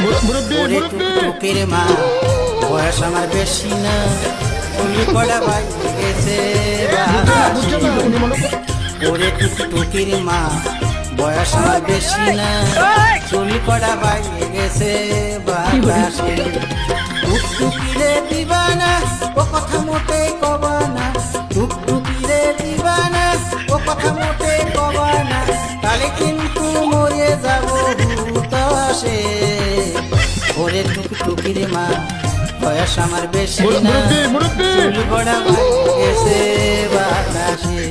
ওরে টুকটুকির মা বয়স আমার বেশি না, চুলি কড়া ভাই গেছে বাতাসে। ওরে টুকটুকির মা বয়স আমার বেশি না, চুলি কড়া ভাই গেছে বাতাসে। টুকটুকিরে দিবানা ও কথা মোটে কবানা, টুকটুকিরে দিবানা ও কথা মোটে কবানা, তাহলে কিন্তু মরে যাব হুতাশে। ওরে টুকটুকির মা বয়স আমার বেশি না, চুল বড়া ভাই গেছে বাতাসে।